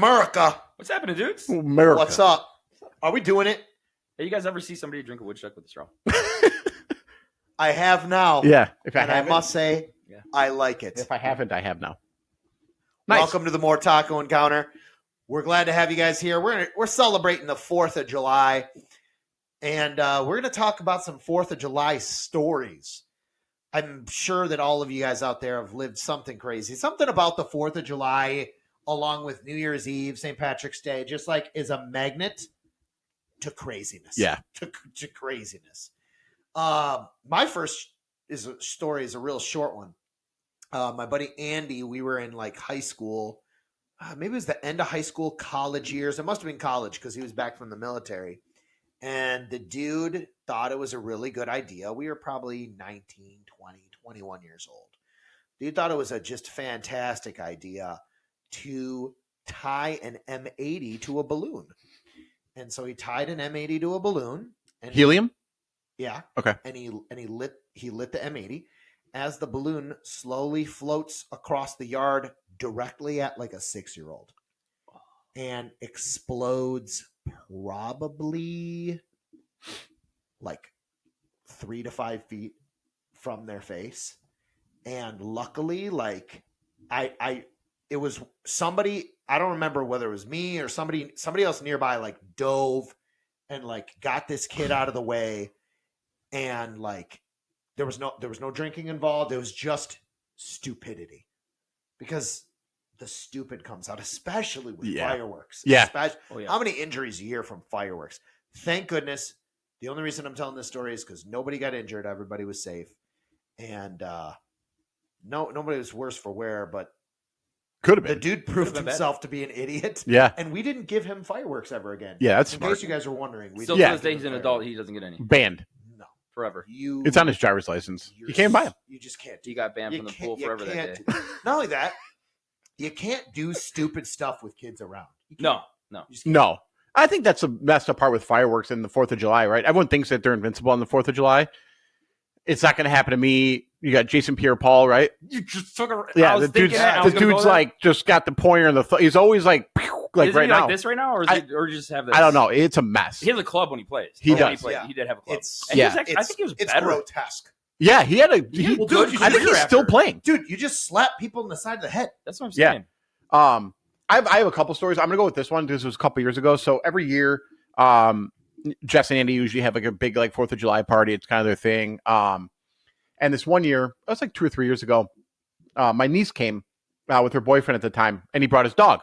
America. What's happening, dudes? America. What's up? Are we doing it? Hey, you guys ever see somebody drink a woodchuck with a straw? I have now. Yeah. If I And I haven't, must say, Yeah. I like it. if I haven't, I have now. Nice. Welcome to the More Taco Encounter. We're glad to have you guys here. We're celebrating the 4th of July, and we're going to talk about some 4th of July stories. I'm sure that all of you guys out there have lived something crazy. Something about the 4th of July, along with New Year's Eve, St. Patrick's Day, just like is a magnet to craziness. Yeah. To craziness. My first story is a real short one. My buddy Andy, we were in like high school. Maybe it was the end of high school, college years. It must have been college because he was back from the military. And the dude thought it was a really good idea. We were probably 19, 20, 21 years old. Dude thought it was a just fantastic idea to tie an M80 to a balloon. And so he tied an M80 to a balloon. And Helium? Yeah. Okay. And he lit the M80 as the balloon slowly floats across the yard directly at like a 6-year-old and explodes probably like 3 to 5 feet from their face. And luckily, like it was somebody, I don't remember whether it was me or somebody else nearby, like dove and like got this kid out of the way. And like, there was no drinking involved. It was just stupidity, because the stupid comes out, especially with fireworks. Yeah. How many injuries you hear from fireworks? Thank goodness. The only reason I'm telling this story is because nobody got injured. Everybody was safe. And nobody was worse for wear, but Could have the been. dude proved been himself to be an idiot. Yeah. And we didn't give him fireworks ever again. Yeah, that's In smart. case you guys were wondering. We Still didn't to this give day, him he's an fireworks. adult. He doesn't get any Banned. No. forever. It's on his driver's license. You can't buy them. You just can't. He got banned You from the can't- pool you forever that can't- day. Not only that, you can't do stupid stuff with kids around. You No, can't. no. You just can't. No. I think that's the messed up part with fireworks in the 4th of July, right? Everyone thinks that they're invincible on the 4th of July. It's not going to happen to me. You got Jason Pierre-Paul, right? You just took a. Yeah, the dude's like just got the pointer in the. He's always like Isn't right he now. like this right now, or or just have this? I don't know. It's a mess. He has a club when he plays. He Or when does. He, played, Yeah. he did have a club. It's And he was yeah. actually, I think he was It's better. grotesque. Yeah, he had a. Well, dude, I think he's still playing. Dude, you just slap people in the side of the head. That's what I'm Yeah. saying. I have a couple stories. I'm gonna go with this one because it was a couple years ago. So every year, Jess and Andy usually have like a big like 4th of July party. It's kind of their thing. And this one year, it was like 2 or 3 years ago, my niece came with her boyfriend at the time, and he brought his dog.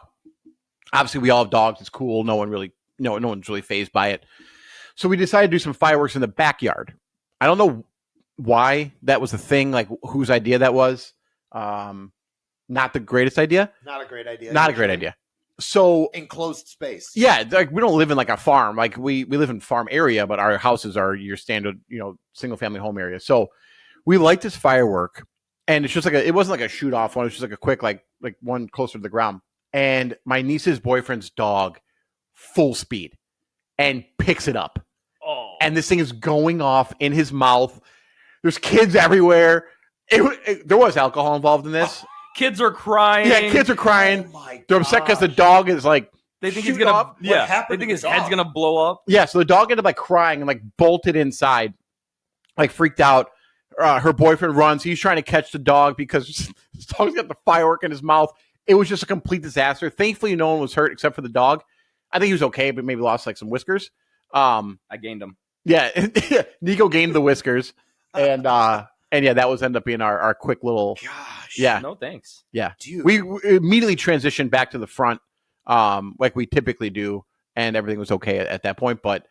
Obviously, we all have dogs. It's cool. No one's really fazed by it. So we decided to do some fireworks in the backyard. I don't know why that was a thing, like whose idea that was. Not the greatest idea. Not a great idea. Not a great idea. So Enclosed space. yeah, like we don't live in like a farm. Like we live in farm area, but our houses are your standard, single family home area. So we liked this firework, and it's just like it wasn't like a shoot off one. It was just like a quick like one closer to the ground. And my niece's boyfriend's dog, full speed, and picks it up. Oh, And this thing is going off in his mouth. There's kids everywhere. There was alcohol involved in this. kids are crying. Yeah, kids are crying. Oh my They're upset because the gosh. dog is like They think he's shoot gonna. off. Yeah, happened they think to his the head's dog? gonna blow up. Yeah, so the dog ended up like crying and like bolted inside, like freaked out. Her boyfriend runs. He's trying to catch the dog because the dog's got the firework in his mouth. It was just a complete disaster. Thankfully, no one was hurt except for the dog. I think he was okay, but maybe lost like some whiskers. I gained him. Yeah, Nico gained the whiskers, and yeah, that was end up being our quick little. Gosh. Yeah. No thanks. Yeah, Dude. we immediately transitioned back to the front, like we typically do, and everything was okay at that point. But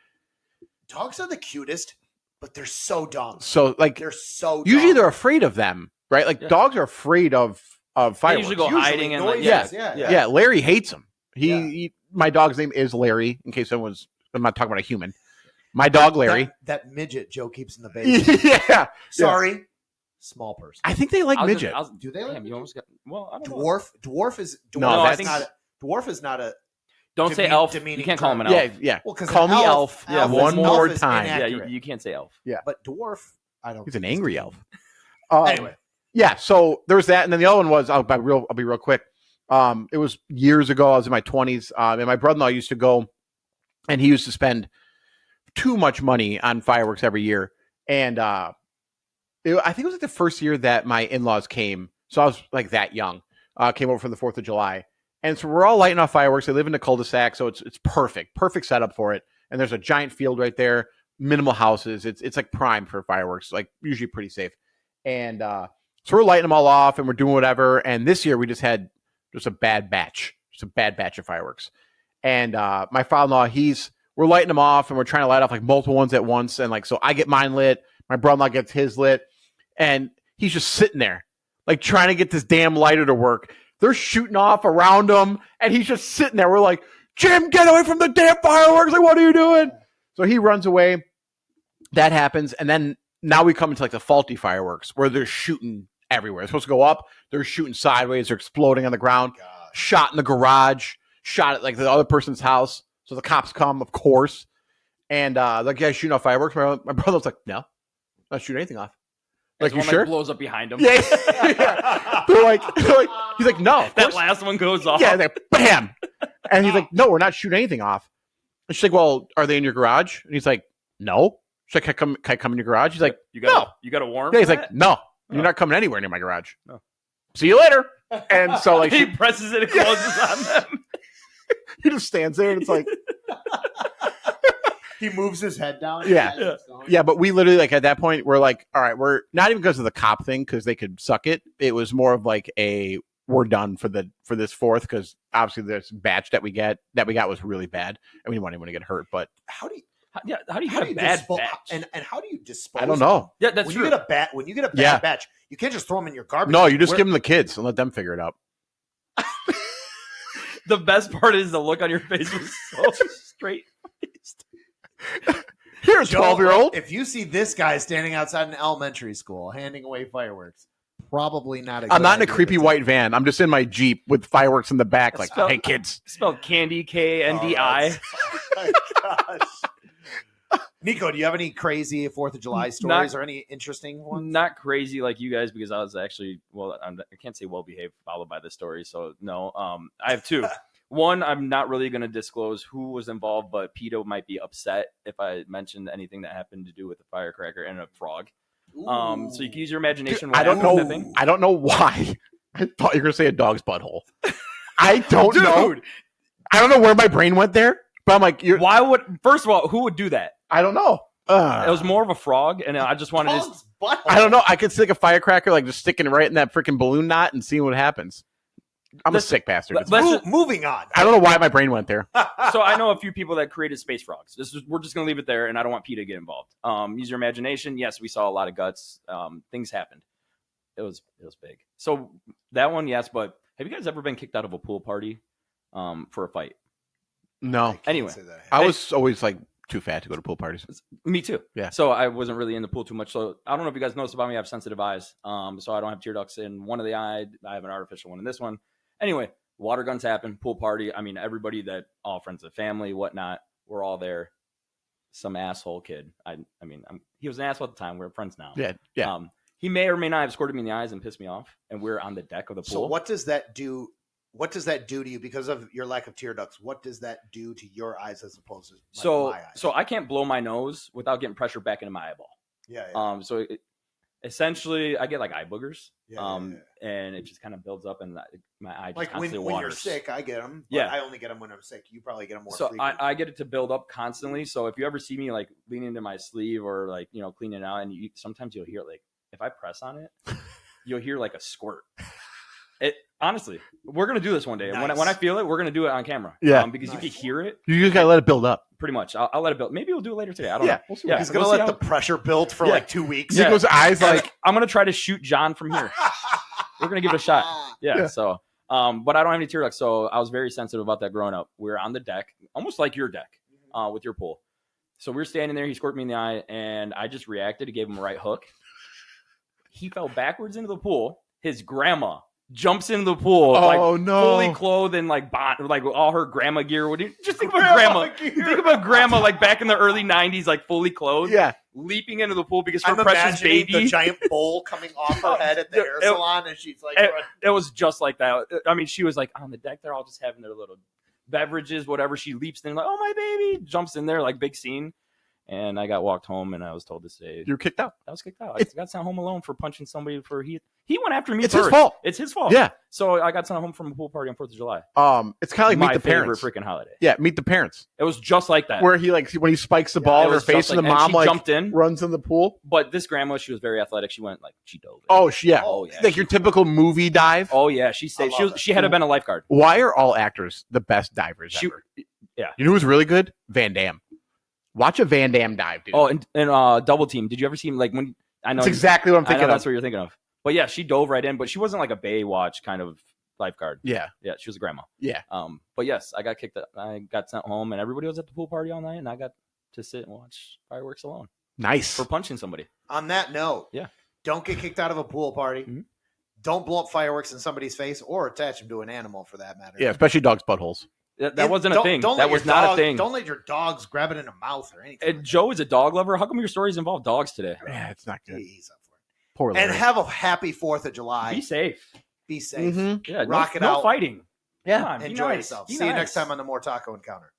Dogs are the cutest, but they're so dumb. so like They're so usually dumb. they're afraid of them, right? Like Yeah. dogs are afraid of They fireworks. usually go hiding and like, noises, yeah. yeah. Larry hates them. Yeah. My dog's name is Larry. In case someone's, I'm not talking about a human. My dog Larry. That midget Joe keeps in the basement. Yeah, Sorry. Small person. I think they like midget. Do they like Damn, you almost got. Well, I don't know. Dwarf is No, I is think- not a, dwarf is not a Don't say elf. You demeaning can't call him an term. elf. Yeah. well, 'cause Call an me elf. Yeah, is- one elf more is time. Yeah, inaccurate. you can't say elf. But dwarf, I don't. He's an think angry demeaning. elf. Anyway, Yeah. So there's that, and then the other one was I'll be real quick. It was years ago. I was in my 20s, and my brother-in-law used to go, and he used to spend too much money on fireworks every year. And I think it was like the first year that my in-laws came, so I was like that young. Came over for the 4th of July, and so we're all lighting off fireworks. They live in a cul-de-sac, so it's perfect setup for it. And there's a giant field right there, minimal houses. It's like prime for fireworks, like usually pretty safe. And so we're lighting them all off, and we're doing whatever. And this year we just had a bad batch of fireworks. And my father-in-law, we're lighting them off, and we're trying to light off like multiple ones at once. And like, so I get mine lit, my brother-in-law gets his lit, and he's just sitting there, like trying to get this damn lighter to work. They're shooting off around him, and he's just sitting there. We're like, Jim, get away from the damn fireworks. Like, what are you doing? So he runs away. That happens. And then now we come into like the faulty fireworks where they're shooting everywhere. They're supposed to go up. They're shooting sideways. They're exploding on the ground. God. Shot in the garage. Shot at like the other person's house. So the cops come, of course. And the guy shooting off fireworks. My brother was like, no, not shooting anything off. Like, you sure? Blows up behind him. Yeah. They're like, he's like, no. That last one goes off. Yeah, like, bam. And he's like, no, we're not shooting anything off. And she's like, well, are they in your garage? And he's like, no. She's like, can I come in your garage? He's like, you got a warrant? Yeah, he's like, no, you're not coming anywhere near my garage. No. See you later. And so like he presses it and closes on them. He just stands there and it's like he moves his head down. Yeah, but we literally like at that point we're like, all right, we're not even because of the cop thing because they could suck it. It was more of like we're done for this 4th because obviously this batch that we got was really bad and we didn't want anyone to get hurt. But how do you get a bad batch? And how do you dispose? I don't know. Yeah, that's true. When you get a bad batch, you can't just throw them in your garbage. No, you just give them the kids and let them figure it out. The best part is the look on your face was so straight faced. You're a 12-year-old. If you see this guy standing outside an elementary school handing away fireworks, probably not. I'm not in a creepy white van. I'm just in my Jeep with fireworks in the back. Like, hey, kids. Spelled candy, KNDI. Oh my gosh. Nico, do you have any crazy 4th of July stories or any interesting ones? Not crazy like you guys because I was actually, I can't say well-behaved followed by this story. So, no, I have 2. One, I'm not really going to disclose who was involved, but PETA might be upset if I mentioned anything that happened to do with a firecracker and a frog. So you can use your imagination. Dude, I don't know why. I thought you were going to say a dog's butthole. I don't know. I don't know where my brain went there, but I'm like, first of all, who would do that? I don't know. It was more of a frog, and I just wanted to. I don't know. I could stick a firecracker, like just sticking it right in that freaking balloon knot and seeing what happens. I'm a sick bastard. Moving on. I don't know why my brain went there. So I know a few people that created space frogs. We're just going to leave it there, and I don't want PETA to get involved. Use your imagination. Yes, we saw a lot of guts. Things happened. It was big. So that one, yes. But have you guys ever been kicked out of a pool party for a fight? No. Anyway, I was always like too fat to go to pool parties. Me too. Yeah. So I wasn't really in the pool too much. So I don't know if you guys noticed about me. I have sensitive eyes. So I don't have tear ducts in one of the eye. I have an artificial one in this one. Anyway, water guns happen, pool party. I mean, everybody all friends of family, whatnot, we're all there. Some asshole kid. He was an asshole at the time. We're friends now. Yeah. He may or may not have squirted me in the eyes and pissed me off. And we're on the deck of the pool. So what does that do? What does that do to you because of your lack of tear ducts? What does that do to your eyes as opposed to my eyes? So I can't blow my nose without getting pressure back into my eyeball. Yeah. So essentially, I get like eye boogers. Yeah. And it just kind of builds up, and my eye just like constantly when waters. You're sick, I get them. Yeah. I only get them when I'm sick. You probably get them more. So frequent. I get it to build up constantly. So if you ever see me like leaning into my sleeve or like cleaning it out, and sometimes you'll hear like if I press on it, you'll hear like a squirt. It honestly, we're gonna do this one day. Nice. When I feel it, we're gonna do it on camera. Yeah, because you can hear it. You just gotta let it build up. Pretty much. I'll let it build. Maybe we'll do it later today. I don't know. We'll see. He's gonna let the pressure build for like 2 weeks. Nico's eyes like I'm gonna try to shoot John from here. We're gonna give it a shot. Yeah. So, but I don't have any tear ducts, so I was very sensitive about that growing up. We were on the deck, almost like your deck, with your pool. So we were standing there. He squirted me in the eye, and I just reacted. He gave him a right hook. He fell backwards into the pool. His grandma jumps into the pool, fully clothed in like all her grandma gear. Just think about grandma. Think about grandma like back in the early '90s, like fully clothed. Yeah. leaping into the pool because her I'm precious imagining baby. the giant bowl coming off her head at the hair salon, and she's like, It was just like that. I mean, she was like on the deck. They're all just having their little beverages, whatever. She leaps in like, oh, my baby, jumps in there like big scene. And I got walked home, and I was told to stay. You're kicked out. I was kicked out. I got sent home alone for punching somebody for he went after me. It's first. his fault. It's his fault. Yeah. So I got sent home from a pool party on 4th of July. It's kind of like My Meet the favorite Parents. freaking holiday. Yeah, Meet the Parents. It was just like that. Where he when he spikes the ball It in her was face, just and the like- mom she jumped in. runs in the pool. But this grandma, she was very athletic. She went she dove. In. Oh, yeah. Oh, yeah. Like your typical movie dive. Oh yeah, she saved. She had to been a lifeguard. Why are all actors the best divers ever? Yeah. You know who's really good? Van Damme. Watch a Van Damme dive, dude. Oh, and Double Team. Did you ever see him when? I know That's exactly what I'm I know thinking that's of. what you're thinking of. But yeah, she dove right in. But she wasn't like a Baywatch kind of lifeguard. Yeah. Yeah, she was a grandma. Yeah. But yes, I got kicked. I got sent home, and everybody was at the pool party all night, and I got to sit and watch fireworks alone Nice. for punching somebody. on that note, Yeah. don't get kicked out of a pool party. Mhm. Don't blow up fireworks in somebody's face or attach them to an animal for that matter. Yeah, especially dogs' buttholes. That wasn't a Don't- thing. don't That let was your not dog- a thing. Don't let your dogs grab it in the mouth or anything. like Joe is a dog lover. How come your stories involve dogs today? Yeah, it's not that. good. He's up for it. Poor And Larry. have a happy 4th of July. Be safe. Be safe. Mhm. Yeah, Rock it no out. fighting. Yeah. Come on, be Enjoy nice. yourself. Be See you nice. next time on the More Taco Encounter.